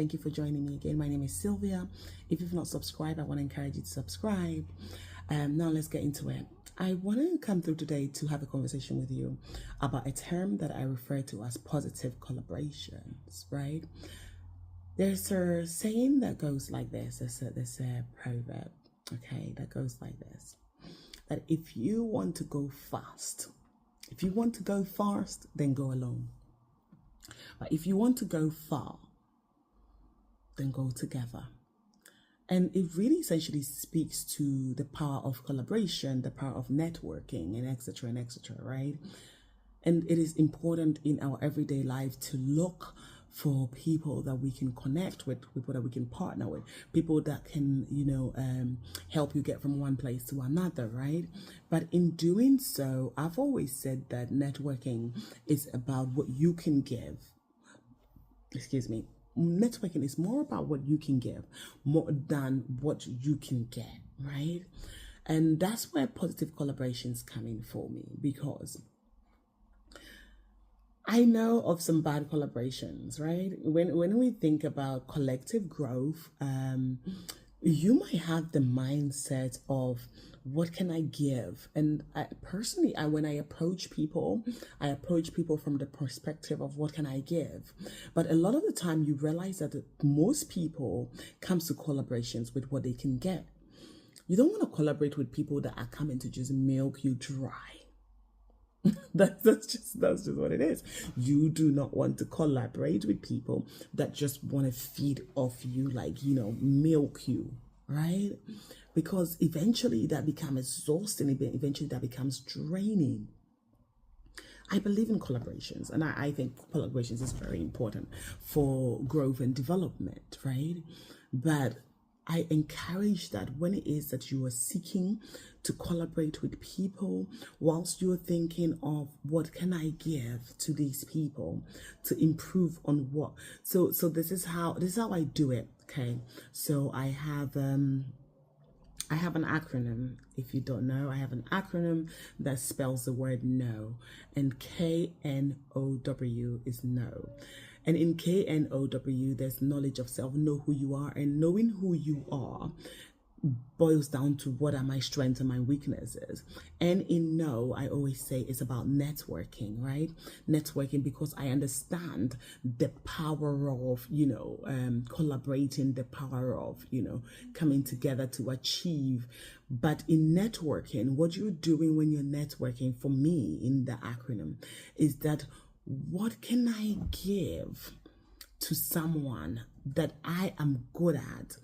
Thank you for joining me again. My name is Sylvia. If you've not subscribed, I want to encourage you to subscribe. Now let's get into it. I want to come through today to have a conversation with you about a term that I refer to as positive collaborations, right? There's a saying that goes like this. There's a proverb, okay, that goes like this. That if you want to go fast, then go alone. But if you want to go far, then go together. And it really essentially speaks to the power of collaboration, the power of networking, and etc., right? And it is important in our everyday life to look for people that we can connect with, people that we can partner with, people that can, help you get from one place to another, right? But in doing so, I've always said that networking is about what you can give. Networking is more about what you can give more than what you can get, right? And that's where positive collaborations come in for me, because I know of some bad collaborations, right? When we think about collective growth, you might have the mindset of what can I give? And when I approach people from the perspective of what can I give? But a lot of the time you realize that most people comes to collaborations with what they can get. You don't want to collaborate with people that are coming to just milk you dry. That's just what it is. You do not want to collaborate with people that just want to feed off you, milk you, right? Because eventually that becomes exhausting, eventually that becomes draining. I believe in collaborations, and I think collaborations is very important for growth and development, right? But I encourage that when it is that you are seeking to collaborate with people, whilst you're thinking of what can I give to these people to improve on what. So this is how I do it. Okay. So I have an acronym. If you don't know, I have an acronym that spells the word no, and KNOW is no. And in KNOW, there's knowledge of self, know who you are, and knowing who you are boils down to what are my strengths and my weaknesses. And in no, I always say it's about networking, right? Networking, because I understand the power of, collaborating, the power of, coming together to achieve. But in networking, what you're doing when you're networking, for me in the acronym, is that what can I give to someone that I am good at,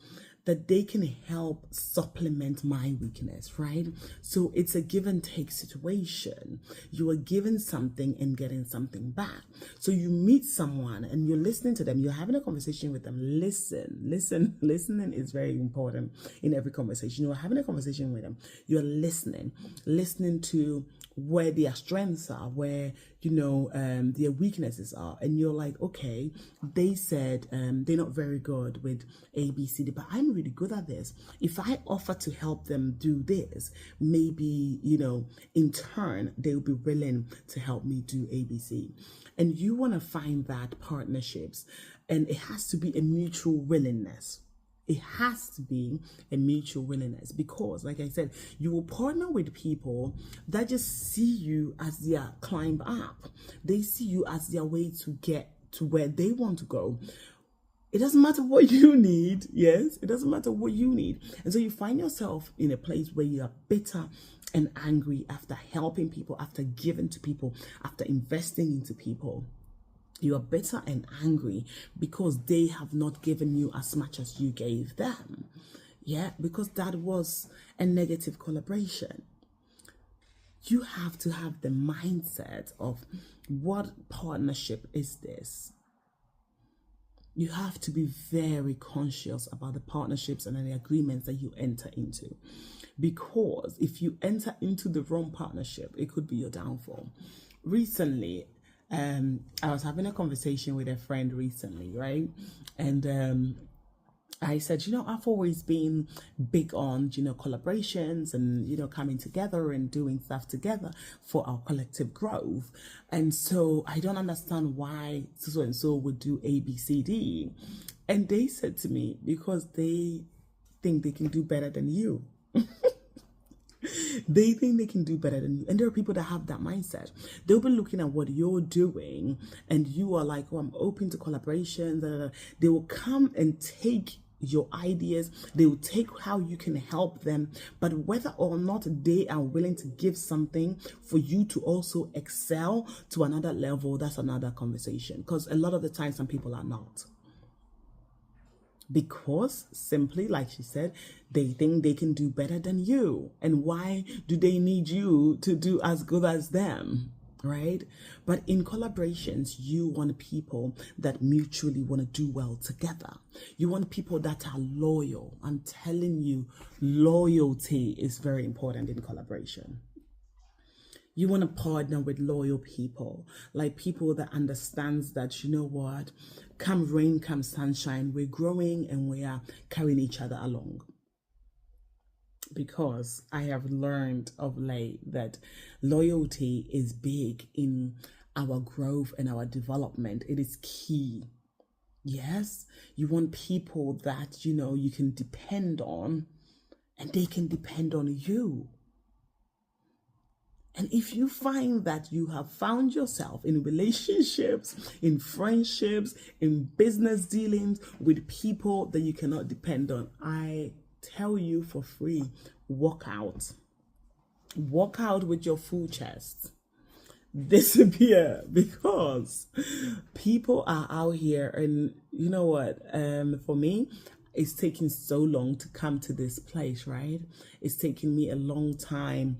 that they can help supplement my weakness, right? So it's a give and take situation. You are giving something and getting something back. So you meet someone and you're listening to them, you're having a conversation with them. Listening is very important in every conversation. You're having a conversation with them, you're listening to where their strengths are, where their weaknesses are, and you're like, okay, they said they're not very good with ABCD, but I'm really good at this. If I offer to help them do this, maybe in turn they'll be willing to help me do ABC. And you want to find that partnerships, and it has to be a mutual willingness. It has to be a mutual willingness, because, like I said, you will partner with people that just see you as their climb up. They see you as their way to get to where they want to go. It doesn't matter what you need. Yes, it doesn't matter what you need. And so you find yourself in a place where you are bitter and angry after helping people, after giving to people, after investing into people. You are bitter and angry because they have not given you as much as you gave them. Yeah, because that was a negative collaboration. You have to have the mindset of, what partnership is this? You have to be very conscious about the partnerships and the agreements that you enter into. Because if you enter into the wrong partnership, it could be your downfall. Recently, I was having a conversation with a friend recently, right? And I said, I've always been big on, collaborations and, coming together and doing stuff together for our collective growth. And so I don't understand why so-and-so would do A, B, C, D. And they said to me, because they think they can do better than you. They think they can do better than you. And there are people that have that mindset. They'll be looking at what you're doing and you are like, oh, I'm open to collaboration. They will come and take your ideas. They will take how you can help them. But whether or not they are willing to give something for you to also excel to another level, that's another conversation. Because a lot of the time, some people are not. Because simply, like she said, they think they can do better than you. And why do they need you to do as good as them? Right? But in collaborations, you want people that mutually want to do well together. You want people that are loyal. I'm telling you, loyalty is very important in collaboration. You want to partner with loyal people, like people that understands that, you know what, come rain, come sunshine, we're growing and we are carrying each other along. Because I have learned of late that loyalty is big in our growth and our development. It is key. Yes, you want people that, you know, you can depend on and they can depend on you. And if you find that you have found yourself in relationships, in friendships, in business dealings with people that you cannot depend on, I tell you for free, walk out. Walk out with your full chest. Disappear, because people are out here, and you know what, for me, it's taking so long to come to this place, right? It's taking me a long time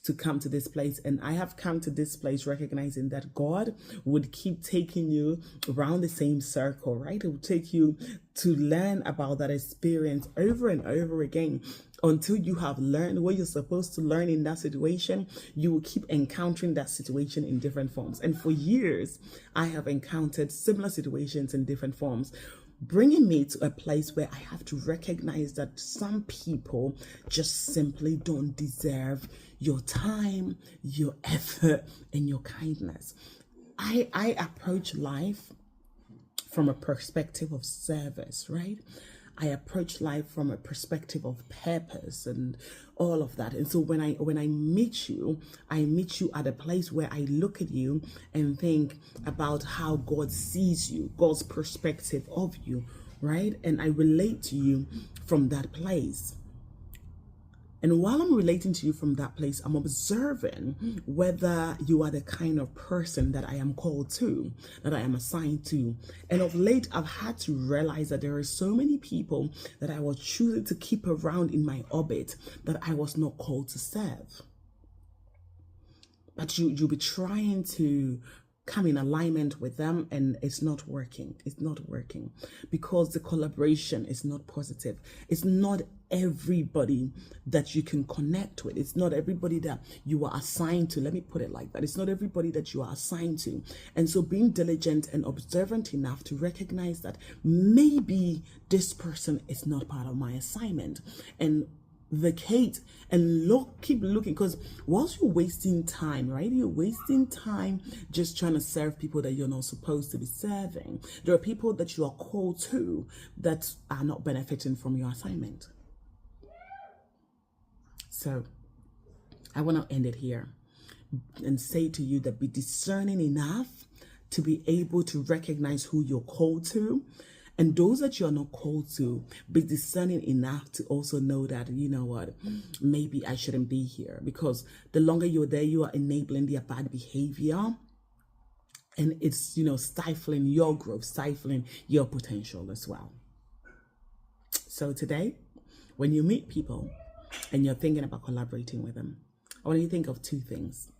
to come to this place, and I have come to this place recognizing that God would keep taking you around the same circle, right? It would take you to learn about that experience over and over again until you have learned what you're supposed to learn in that situation. You will keep encountering that situation in different forms, and for years I have encountered similar situations in different forms, bringing me to a place where I have to recognize that some people just simply don't deserve your time, your effort, and your kindness. I approach life from a perspective of service, right? I approach life from a perspective of purpose and all of that. And so when I meet you at a place where I look at you and think about how God sees you, God's perspective of you, right? And I relate to you from that place. And while I'm relating to you from that place, I'm observing whether you are the kind of person that I am called to, that I am assigned to. And of late, I've had to realize that there are so many people that I was choosing to keep around in my orbit that I was not called to serve. But you'll be trying to come in alignment with them, and it's not working. It's not working because the collaboration is not positive. It's not everybody that you can connect with. It's not everybody that you are assigned to. Let me put it like that. It's not everybody that you are assigned to. And so being diligent and observant enough to recognize that maybe this person is not part of my assignment, and vacate and keep looking, because whilst you're wasting time, right, you're wasting time just trying to serve people that you're not supposed to be serving. There are people that you are called to that are not benefiting from your assignment. So I want to end it here and say to you that be discerning enough to be able to recognize who you're called to. And those that you're not called to, be discerning enough to also know that, you know what, maybe I shouldn't be here. Because the longer you're there, you are enabling their bad behavior. And it's, you know, stifling your growth, stifling your potential as well. So today, when you meet people and you're thinking about collaborating with them, I want you to think of two things.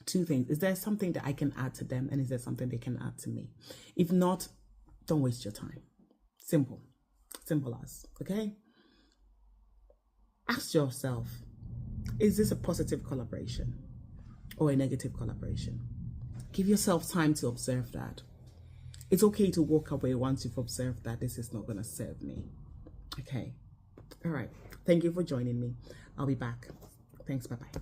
Two things. Is there something that I can add to them? And is there something they can add to me? If not, don't waste your time. Simple as, okay? Ask yourself, is this a positive collaboration or a negative collaboration? Give yourself time to observe that. It's okay to walk away once you've observed that this is not going to serve me. Okay. All right. Thank you for joining me. I'll be back. Thanks. Bye-bye.